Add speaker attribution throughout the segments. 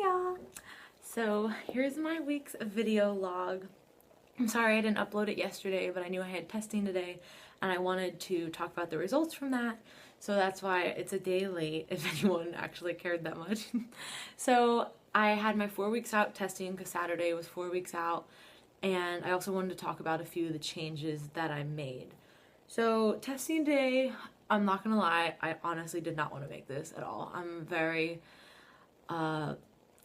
Speaker 1: y'all. So here's my week's video log. I'm sorry I didn't upload it yesterday, but I knew I had testing today and I wanted to talk about the results from that. So that's why it's a day late, if anyone actually cared that much. So I had my 4 weeks out testing because Saturday was 4 weeks out, and I also wanted to talk about a few of the changes that I made. So testing day, I'm not gonna lie, I honestly did not want to make this at all. I'm very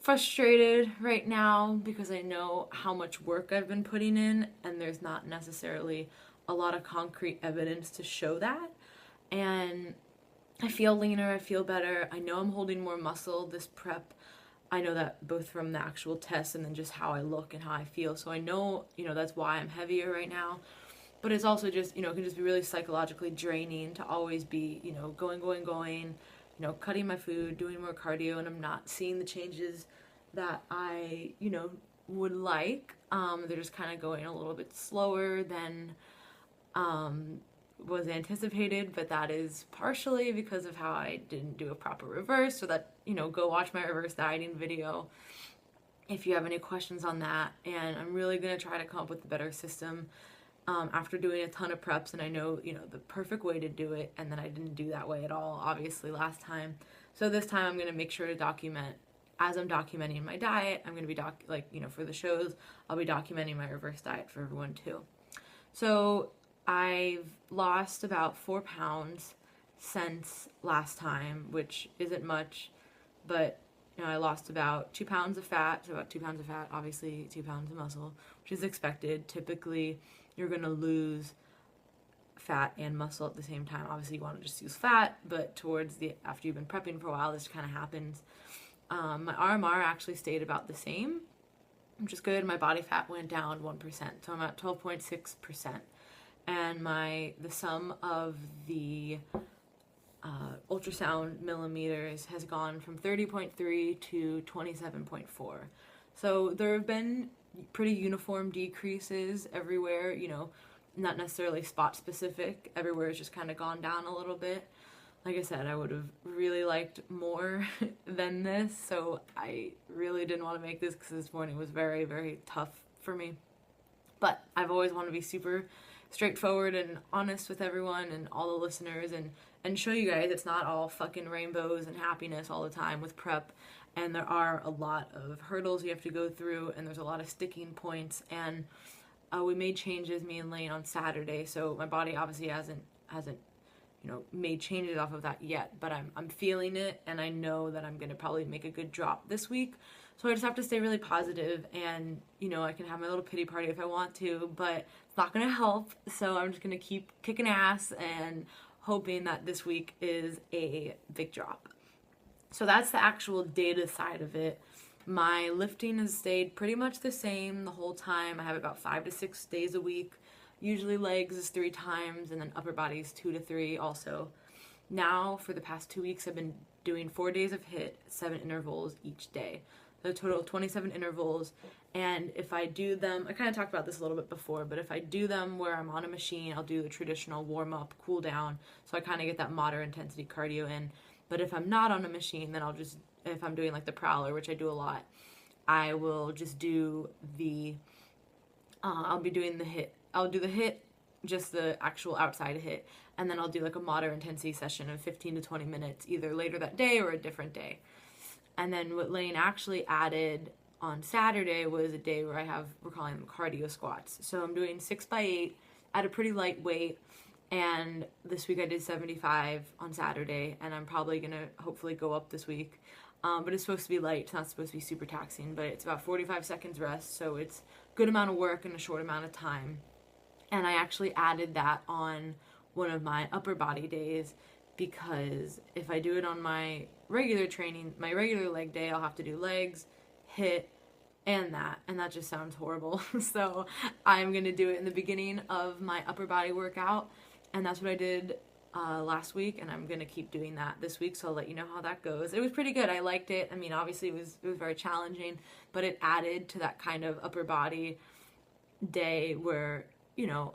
Speaker 1: frustrated right now because I know how much work I've been putting in, and there's not necessarily a lot of concrete evidence to show that. And I feel leaner, I feel better. I know I'm holding more muscle this prep. I know that both from the actual test and then just how I look and how I feel. So I know, that's why I'm heavier right now. But it's also just, it can just be really psychologically draining to always be, going, cutting my food, doing more cardio, and I'm not seeing the changes that I, would like. They're just kind of going a little bit slower than was anticipated, but that is partially because of how I didn't do a proper reverse. So that, go watch my reverse dieting video if you have any questions on that. And I'm really going to try to come up with a better system after doing a ton of preps, and I know, the perfect way to do it, and then I didn't do that way at all, obviously, last time. So this time I'm going to make sure to document, as I'm documenting my diet, I'm going to be, for the shows, I'll be documenting my reverse diet for everyone too. So I've lost about 4 pounds since last time, which isn't much, but I lost about 2 pounds of fat, so about 2 pounds of fat, obviously 2 pounds of muscle, which is expected. Typically, you're going to lose fat and muscle at the same time. Obviously, you want to just use fat, but after you've been prepping for a while, this kind of happens. My RMR actually stayed about the same, which is good. My body fat went down 1%, so I'm at 12.6%. And the sum of the ultrasound millimeters has gone from 30.3 to 27.4. So there have been pretty uniform decreases everywhere, not necessarily spot specific. Everywhere has just kind of gone down a little bit. Like I said, I would have really liked more than this, so I really didn't want to make this because this morning was very, very tough for me. But I've always wanted to be super straightforward and honest with everyone and all the listeners, and show you guys it's not all fucking rainbows and happiness all the time with prep, and there are a lot of hurdles you have to go through, and there's a lot of sticking points. And we made changes, me and Lane, on Saturday, so my body obviously hasn't made changes off of that yet, but I'm feeling it, and I know that I'm gonna probably make a good drop this week. So I just have to stay really positive, and I can have my little pity party if I want to, but it's not gonna help. So I'm just gonna keep kicking ass and hoping that this week is a big drop. So that's the actual data side of it. My lifting has stayed pretty much the same the whole time. I have about 5 to 6 days a week. Usually legs is 3 times, and then upper body is 2 to 3 also. Now, for the past 2 weeks, I've been doing 4 days of HIIT, 7 intervals each day. So a total of 27 intervals. And if I do them, I kind of talked about this a little bit before, but if I do them where I'm on a machine, I'll do the traditional warm-up, cool down, so I kind of get that moderate intensity cardio in. But if I'm not on a machine, then if I'm doing like the prowler, which I do a lot, I will just do I'll be doing the HIIT. I'll do the HIIT, just the actual outside HIIT, and then I'll do like a moderate intensity session of 15 to 20 minutes, either later that day or a different day. And then what Lane actually added on Saturday was a day where we're calling them cardio squats. So I'm doing 6x8 at a pretty light weight, and this week I did 75 on Saturday, and I'm probably gonna hopefully go up this week. But it's supposed to be light. It's not supposed to be super taxing, but it's about 45 seconds rest, so it's a good amount of work in a short amount of time. And I actually added that on one of my upper body days, because if I do it on my regular training, my regular leg day, I'll have to do legs, HIIT, and that just sounds horrible. So I'm gonna do it in the beginning of my upper body workout, and that's what I did last week, and I'm gonna keep doing that this week, so I'll let you know how that goes. It was pretty good. I liked it. I mean, obviously it was very challenging, but it added to that kind of upper body day where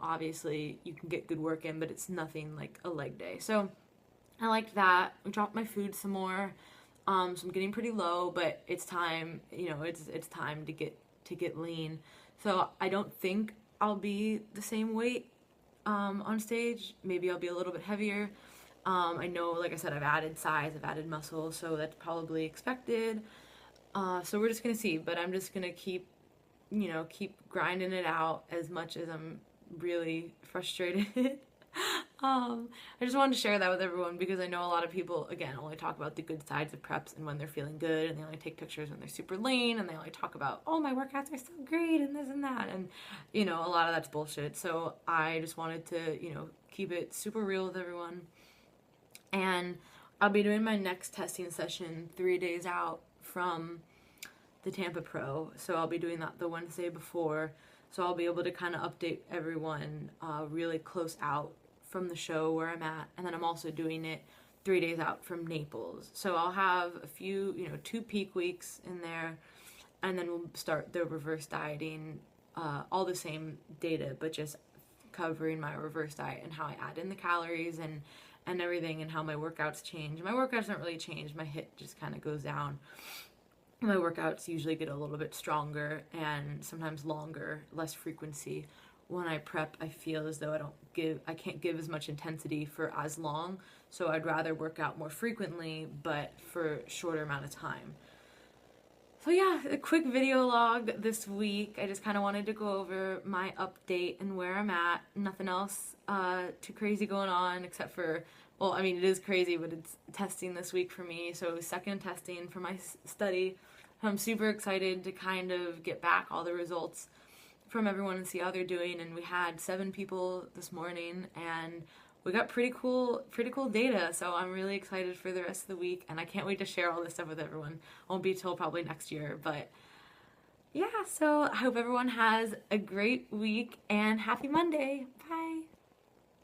Speaker 1: obviously you can get good work in, but it's nothing like a leg day. So I liked that. I dropped my food some more. So I'm getting pretty low, but it's time, it's time to get lean. So I don't think I'll be the same weight on stage. Maybe I'll be a little bit heavier. I know, like I said, I've added size, I've added muscle, so that's probably expected. So we're just gonna see, but I'm just gonna keep grinding it out as much as I'm really frustrated. I just wanted to share that with everyone because I know a lot of people, again, only talk about the good sides of preps and when they're feeling good, and they only take pictures when they're super lean, and they only talk about, oh, my workouts are so great, and this and that, and, a lot of that's bullshit. So I just wanted to, keep it super real with everyone. And I'll be doing my next testing session 3 days out from the Tampa Pro. So I'll be doing that the Wednesday before. So I'll be able to kind of update everyone really close out from the show where I'm at. And then I'm also doing it 3 days out from Naples. So I'll have a few, 2 peak weeks in there. And then we'll start the reverse dieting, all the same data, but just covering my reverse diet and how I add in the calories and everything, and how my workouts change. My workouts don't really change. My HIIT just kind of goes down. My workouts usually get a little bit stronger and sometimes longer, less frequency. When I prep, I feel as though I can't give as much intensity for as long, so I'd rather work out more frequently, but for a shorter amount of time. So yeah, a quick video log this week. I just kind of wanted to go over my update and where I'm at. Nothing else too crazy going on except for, well, I mean, it is crazy, but it's testing this week for me. So second testing for my study. I'm super excited to kind of get back all the results from everyone and see how they're doing. And we had 7 people this morning, and we got pretty cool data. So I'm really excited for the rest of the week, and I can't wait to share all this stuff with everyone. Won't be till probably next year, but yeah. So I hope everyone has a great week, and happy Monday. Bye.